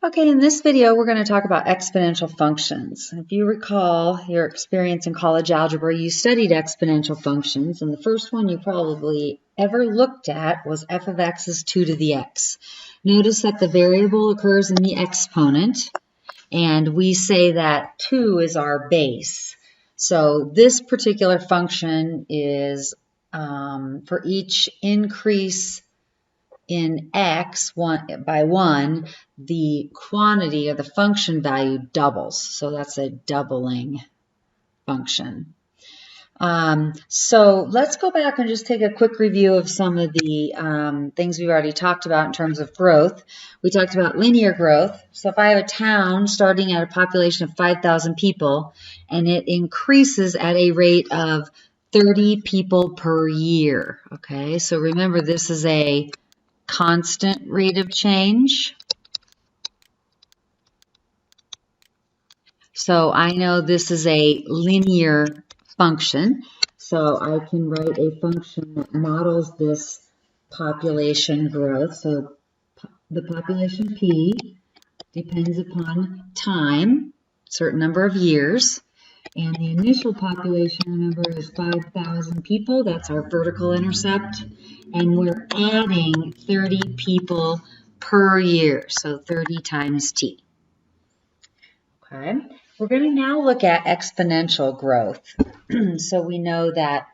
Okay, in this video, we're going to talk about exponential functions. If you recall your experience in college algebra, you studied exponential functions, and the first one you probably ever looked at was f of x is 2 to the x. Notice that the variable occurs in the exponent, and we say that 2 is our base. So this particular function is for each increase in x by 1, the quantity or the function value doubles. So that's a doubling function. So let's go back and just take a quick review of some of the things we've already talked about in terms of growth. We talked about linear growth. So if I have a town starting at a population of 5,000 people and it increases at a rate of 30 people per year. Okay, so remember this is a constant rate of change. So I know this is a linear function. So I can write a function that models this population growth. So the population P depends upon time, a certain number of years. And the initial population, remember, is 5,000 people. That's our vertical intercept. And we're adding 30 people per year, so 30 times t. Okay, we're going to now look at exponential growth. So we know that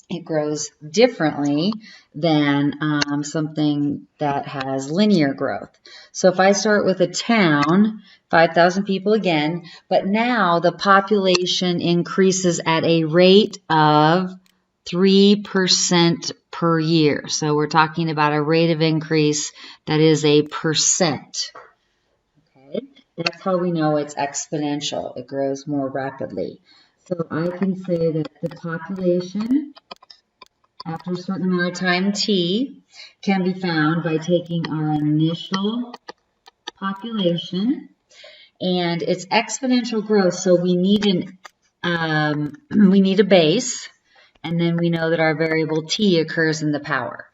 it grows differently than something that has linear growth. So if I start with a town, 5,000 people again, but now the population increases at a rate of 3% per year. So we're talking about a rate of increase that is a percent. Okay, that's how we know it's exponential. It grows more rapidly. So I can say that the population after a certain amount of time t can be found by taking our initial population and its exponential growth. So we need a base, and then we know that our variable t occurs in the power.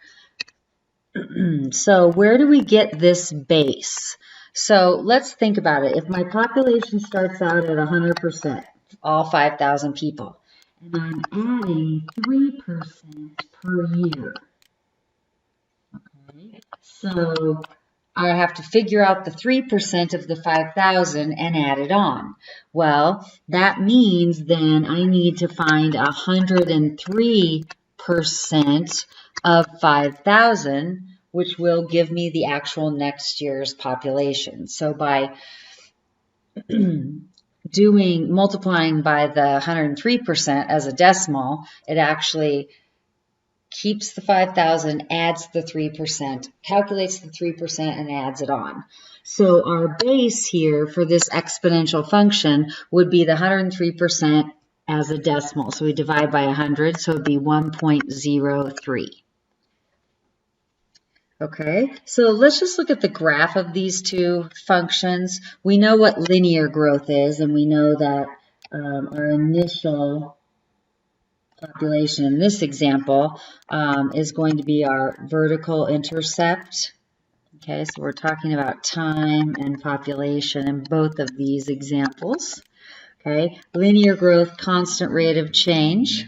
So where do we get this base? So let's think about it. If my population starts out at 100%, all 5,000 people, and I'm adding 3% per year. Okay, so I have to figure out the 3% of the 5,000 and add it on. Well, that means then I need to find 103% of 5,000, which will give me the actual next year's population. So by multiplying by the 103% as a decimal, it actually keeps the 5,000, adds the 3%, calculates the 3% and adds it on. So our base here for this exponential function would be the 103% as a decimal. So we divide by 100, so it would be 1.03. Okay, so let's just look at the graph of these two functions. We know what linear growth is, and we know that our initial population in this example is going to be our vertical intercept. Okay, so we're talking about time and population in both of these examples. Okay, linear growth, constant rate of change.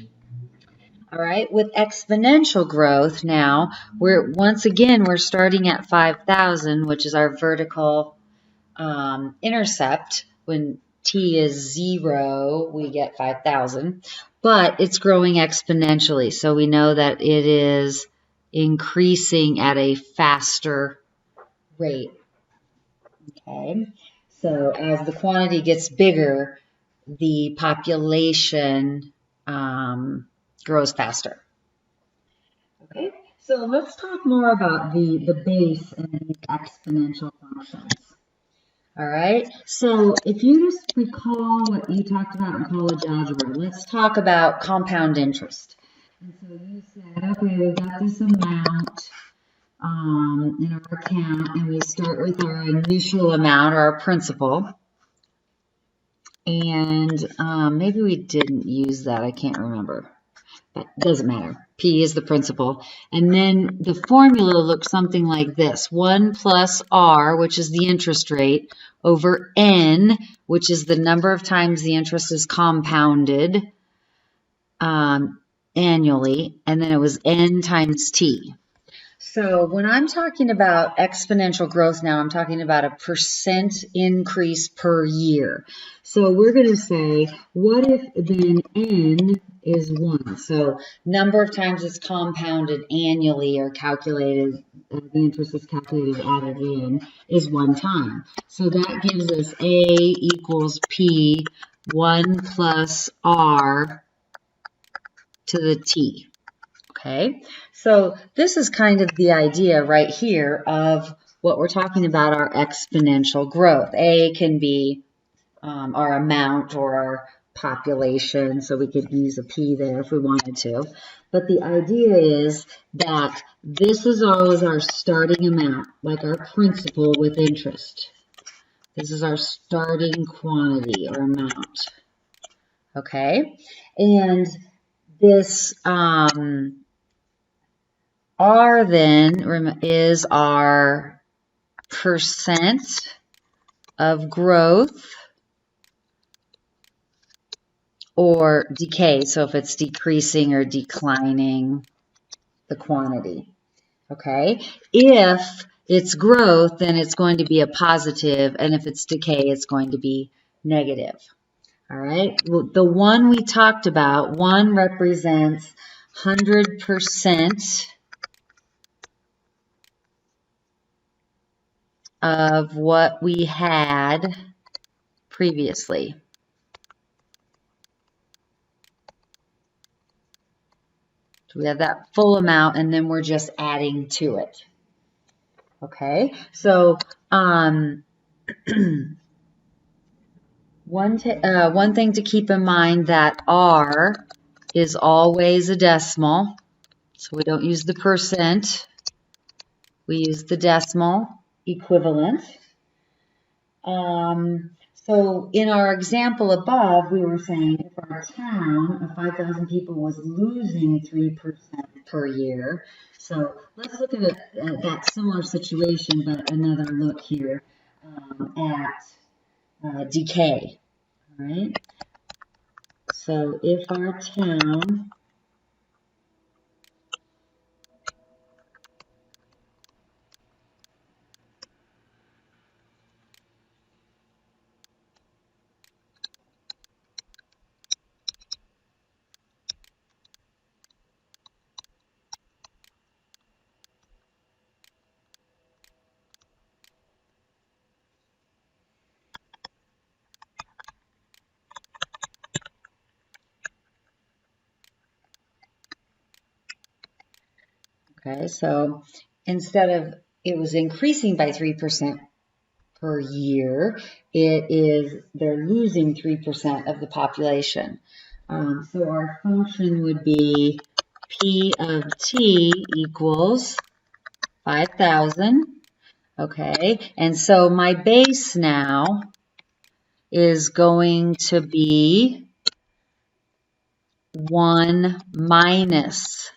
All right, with exponential growth now, once again we're starting at 5,000, which is our vertical intercept. When t is 0, we get 5,000, but it's growing exponentially, so we know that it is increasing at a faster rate. Okay, so as the quantity gets bigger, the population grows faster. Okay, so let's talk more about the base and these exponential functions. All right, so if you just recall what you talked about in college algebra, let's talk about compound interest. And so you said, okay, we've got this amount in our account, and we start with our initial amount or our principal. And maybe we didn't use that, I can't remember. But it doesn't matter. P is the principal. And then the formula looks something like this. 1 plus R, which is the interest rate, over N, which is the number of times the interest is compounded annually. And then it was N times T. So when I'm talking about exponential growth now, I'm talking about a percent increase per year. So we're going to say, what if then N is 1? So number of times it's compounded annually or calculated, the interest is calculated added in, is 1 time. So that gives us A equals P 1 plus R to the T. Okay, so this is kind of the idea right here of what we're talking about, our exponential growth. A can be our amount or our population, so we could use a P there if we wanted to. But the idea is that this is always our starting amount, like our principal with interest. This is our starting quantity or amount. Okay, and this R then is our percent of growth or decay. So if it's decreasing or declining the quantity. Okay. If it's growth, then it's going to be a positive, and if it's decay, it's going to be negative. All right. Well, the one we talked about, 1 represents 100% of what we had previously. So we have that full amount, and then we're just adding to it. Okay, so one thing to keep in mind, that R is always a decimal, so we don't use the percent. We use the decimal equivalent. So in our example above, we were saying if our town of 5,000 people was losing 3% per year. So let's look at that similar situation, but another look here at decay. All right. So if our town Okay, so instead of it was increasing by 3% per year, they're losing 3% of the population. So our function would be P of T equals 5,000. Okay, and so my base now is going to be 1 minus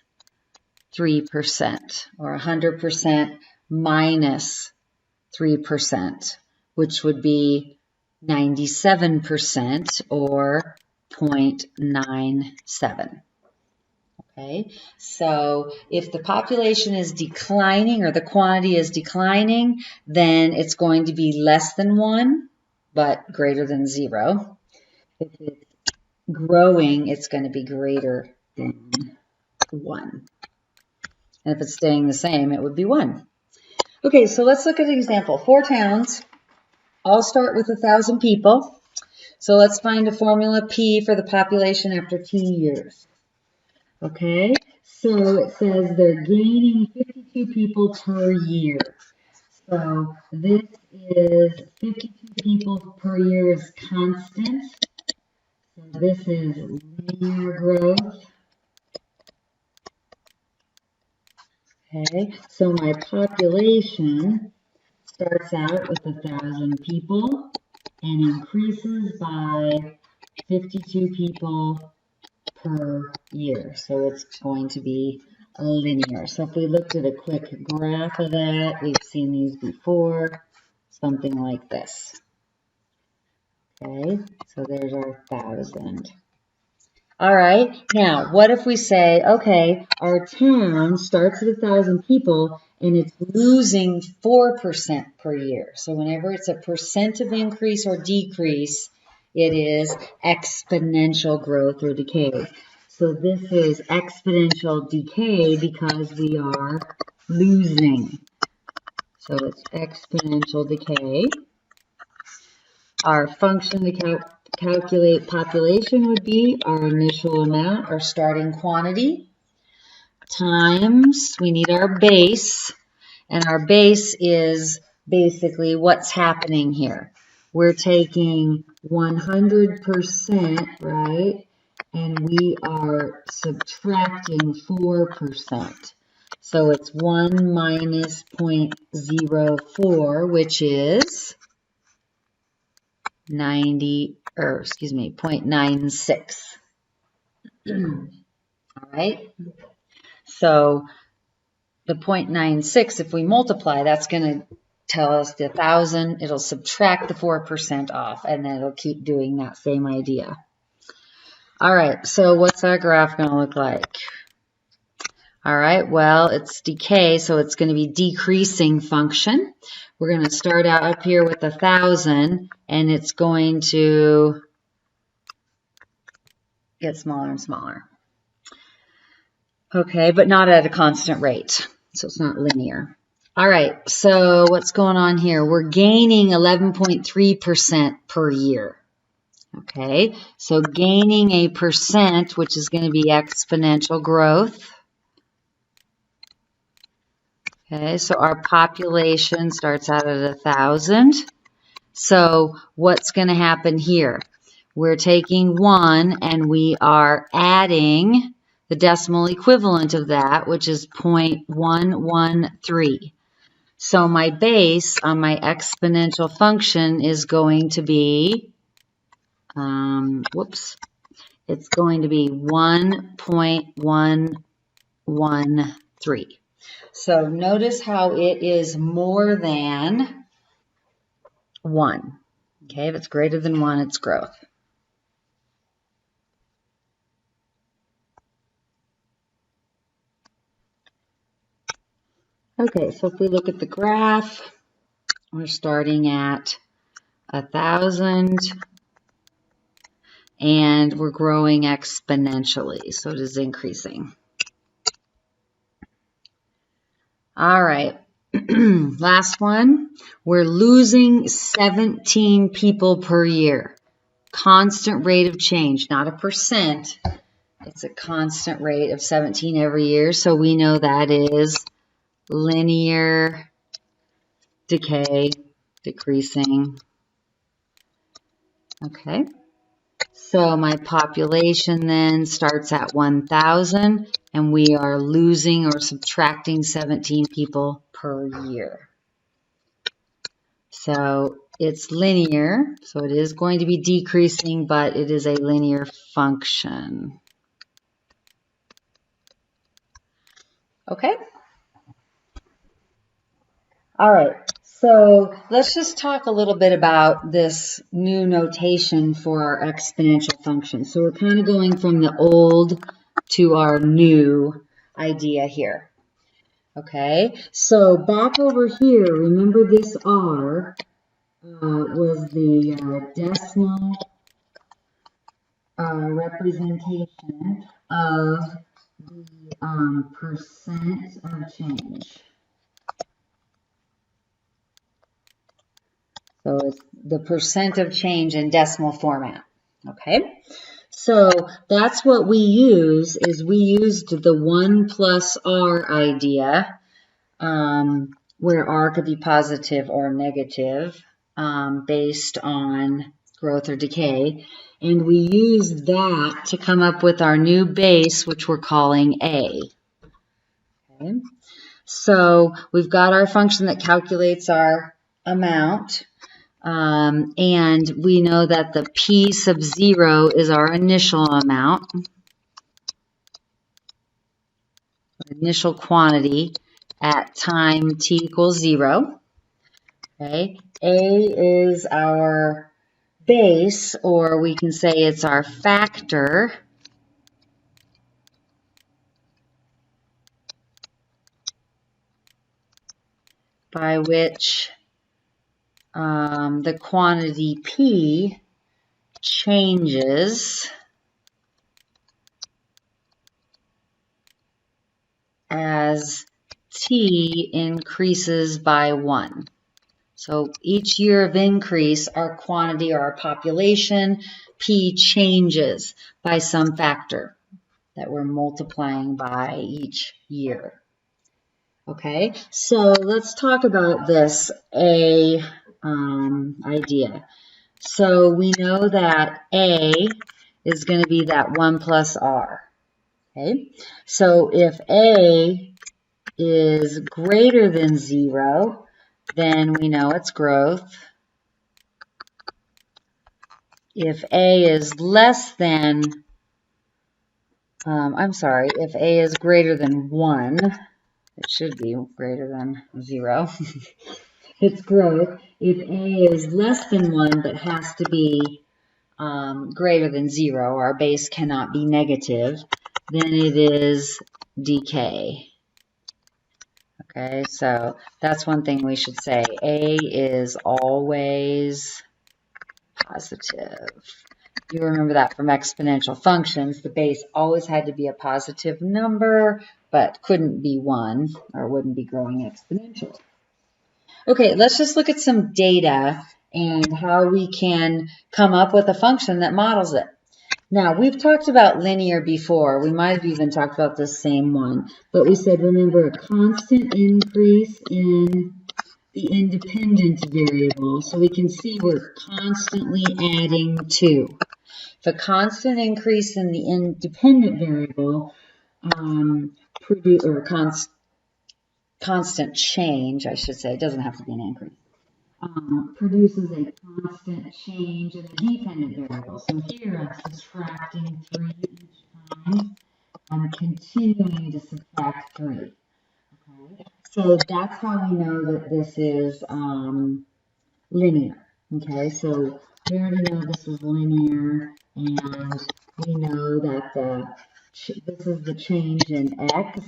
3%, or 100% minus 3%, which would be 97% or 0.97. Okay, so if the population is declining or the quantity is declining, then it's going to be less than 1, but greater than 0. If it's growing, it's going to be greater than 1. And if it's staying the same, it would be 1. Okay, so let's look at an example. 4 towns all start with 1,000 people. So let's find a formula P for the population after T years. Okay, so it says they're gaining 52 people per year. So this is 52 people per year is constant. So this is linear growth. Okay, so my population starts out with 1,000 people and increases by 52 people per year. So it's going to be linear. So if we looked at a quick graph of that, we've seen these before, something like this. Okay, so there's our 1,000. All right, now what if we say, okay, our town starts at 1,000 people and it's losing 4% per year. So whenever it's a percent of increase or decrease, it is exponential growth or decay. So this is exponential decay because we are losing. So it's exponential decay. Our function to calculate population would be our initial amount, our starting quantity, times, we need our base, and our base is basically what's happening here. We're taking 100%, right, and we are subtracting 4%. So it's 1 minus 0.04, which is 0.96. All right. So the 0.96, if we multiply, that's going to tell us the 1,000. It'll subtract the 4% off, and then it'll keep doing that same idea. All right. So what's our graph going to look like? All right. Well, it's decay, so it's going to be decreasing function. We're going to start out up here with 1,000, and it's going to get smaller and smaller. Okay, but not at a constant rate, so it's not linear. All right, so what's going on here? We're gaining 11.3% per year. Okay, so gaining a percent, which is going to be exponential growth. Okay, so our population starts out at 1,000. So what's going to happen here? We're taking 1 and we are adding the decimal equivalent of that, which is 0.113. So my base on my exponential function is going to be, it's going to be 1.113. So notice how it is more than 1. Okay, if it's greater than 1, it's growth. Okay, so if we look at the graph, we're starting at 1,000 and we're growing exponentially, so it is increasing. All right, last one. We're losing 17 people per year. Constant rate of change, not a percent. It's a constant rate of 17 every year, so we know that is linear decay, decreasing. Okay, so my population then starts at 1,000 and we are losing or subtracting 17 people per year. So it's linear, so it is going to be decreasing, but it is a linear function. Okay. All right, so let's just talk a little bit about this new notation for our exponential function. So we're kind of going from the old to our new idea here. Okay, so back over here, remember this R was the decimal representation of the percent of change. So it's the percent of change in decimal format. Okay, so that's what we use, is we used the 1 plus R idea, where R could be positive or negative based on growth or decay. And we used that to come up with our new base, which we're calling A. Okay, so we've got our function that calculates our amount. And we know that the P sub 0 is our initial amount. initial quantity at time t equals 0. Okay, A is our base, or we can say it's our factor by which the quantity P changes as T increases by 1. So each year of increase, our quantity or our population, P changes by some factor that we're multiplying by each year. Okay, so let's talk about this idea. So we know that A is going to be that 1 plus R. Okay, so if A is greater than 0, then we know it's growth. If A is less than, if A is greater than 1, it should be greater than 0. It's growth. If A is less than 1 but has to be greater than 0, our base cannot be negative, then it is decay. Okay, so that's one thing we should say. A is always positive. You remember that from exponential functions. The base always had to be a positive number, but couldn't be 1 or wouldn't be growing exponentially. Okay, let's just look at some data and how we can come up with a function that models it. Now, we've talked about linear before. We might have even talked about the same one. But we said, remember, a constant increase in the independent variable. So we can see we're constantly adding 2. If a constant increase in the independent variable constant change, I should say, it doesn't have to be an increase, produces a constant change in the dependent variable. So here I'm subtracting 3 each time. I'm continuing to subtract 3. Okay? So that's how we know that this is linear. Okay, so we already know this is linear, and we know that this is the change in x.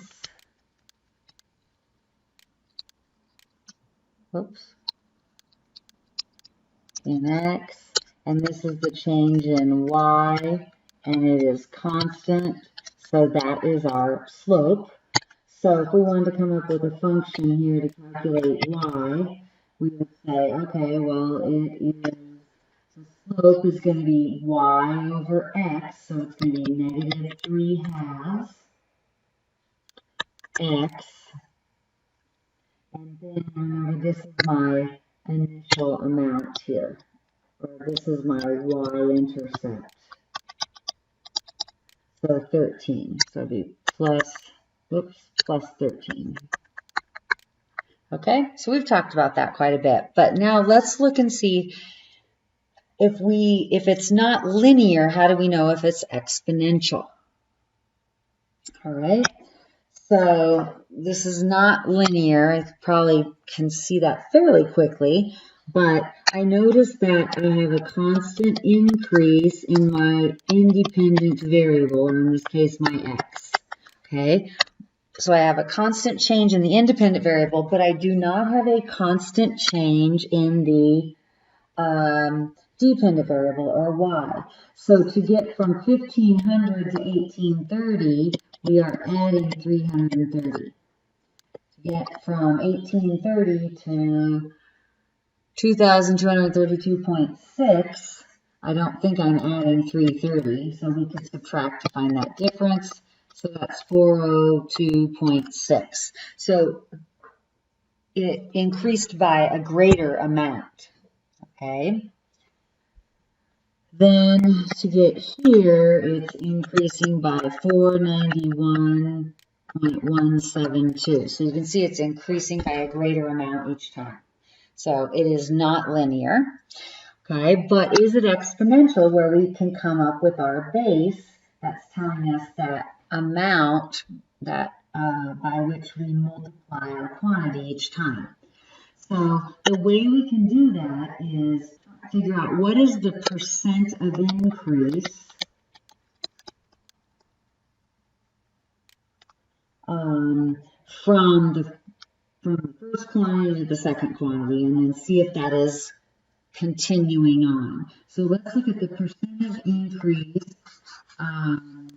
Whoops. In x, and this is the change in y, and it is constant, so that is our slope. So if we wanted to come up with a function here to calculate y, we would say, okay, well, the slope is going to be y over x, so it's going to be negative 3 halves x, and then remember this is my initial amount here. Or this is my y-intercept. So 13. So it'll be plus 13. Okay, so we've talked about that quite a bit. But now let's look and see if it's not linear, how do we know if it's exponential? All right. So this is not linear. I probably can see that fairly quickly. But I notice that I have a constant increase in my independent variable, or in this case, my x. Okay, so I have a constant change in the independent variable, but I do not have a constant change in the dependent variable, or y. So to get from 1500 to 1830, we are adding 330. To get from 1830 to 2,232.6, I don't think I'm adding 330, so we can subtract to find that difference. So that's 402.6. So it increased by a greater amount, okay? Then to get here, it's increasing by 491.172. So you can see it's increasing by a greater amount each time. So it is not linear, okay? But is it exponential, where we can come up with our base that's telling us that amount, that by which we multiply our quantity each time. So the way we can do that is figure out what is the percent of increase from the first quantity to the second quantity, and then see if that is continuing on. So let's look at the percentage increase from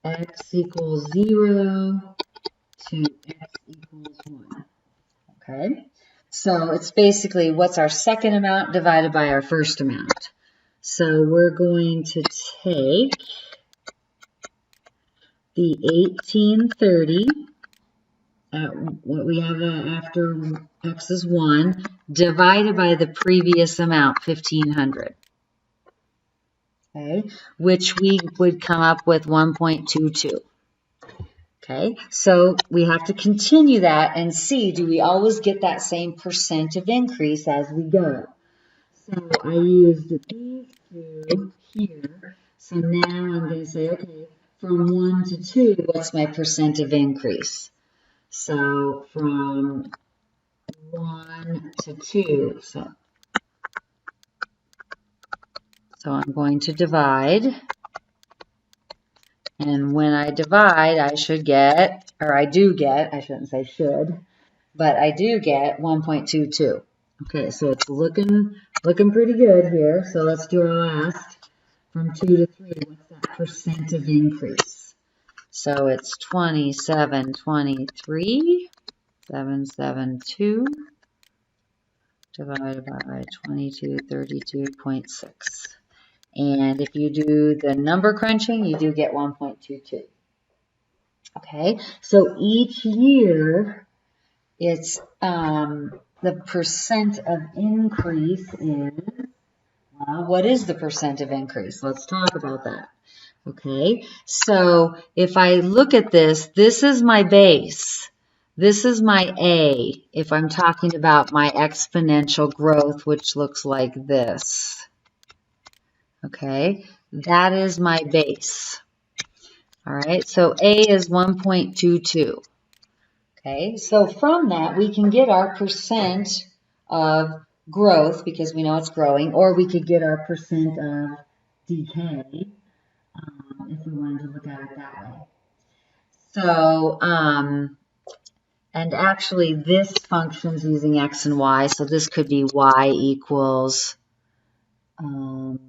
x equals 0 to x equals 1. Okay, so it's basically what's our second amount divided by our first amount. So we're going to take the 1830, what we have after x is 1, divided by the previous amount, 1500. Okay, which we would come up with 1.22. Okay, so we have to continue that and see, do we always get that same percent of increase as we go? So I used these two here. So now I'm going to say, okay, from 1 to 2, what's my percent of increase? So from 1 to 2. So I'm going to divide. And when I divide, I should get, or I do get, I shouldn't say should, but I do get 1.22. Okay, so it's looking pretty good here. So let's do our last. From 2 to 3, what's that percent of increase? So it's 2723, 772 divided by 2232.6. And if you do the number crunching, you do get 1.22. Okay, so each year, it's the percent of increase is, well, what is the percent of increase? Let's talk about that. Okay, so if I look at this, this is my base. This is my A, if I'm talking about my exponential growth, which looks like this. Okay, that is my base. All right, so A is 1.22. Okay, so from that, we can get our percent of growth, because we know it's growing, or we could get our percent of decay, if we wanted to look at it that way. So, and actually this functions using x and y, so this could be y equals, I don't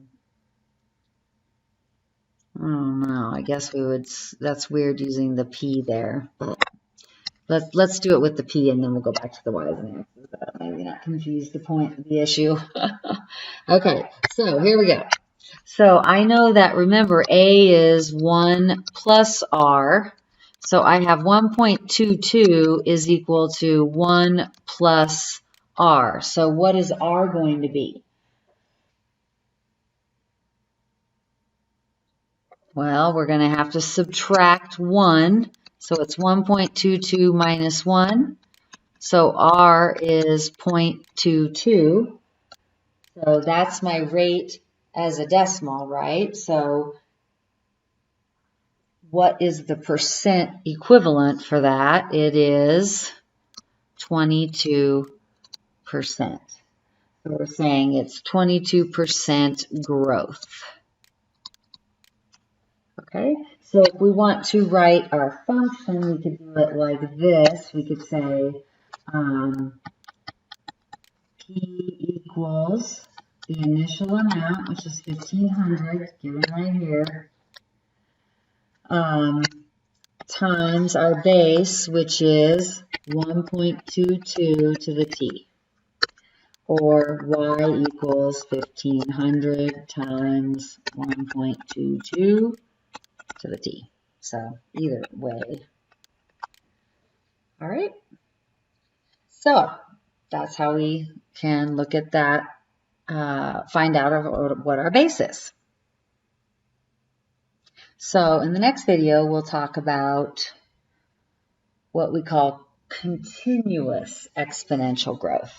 know, I guess we would, that's weird using the p there, but let's do it with the p and then we'll go back to the y's and x's. Maybe not confuse the point of the issue. Okay, so here we go. So I know that, remember, A is 1 plus R. So I have 1.22 is equal to 1 plus R. So what is R going to be? Well, we're going to have to subtract 1. So it's 1.22 minus 1. So R is 0.22. So that's my rate as a decimal, right? So what is the percent equivalent for that? It is 22%. So we're saying it's 22% growth. Okay, so if we want to write our function, we could do it like this. We could say P equals the initial amount, which is 1,500, given right here, times our base, which is 1.22 to the t, or y equals 1,500 times 1.22 to the t. So either way. All right. So that's how we can look at that, find out what our base is. So in the next video, we'll talk about what we call continuous exponential growth.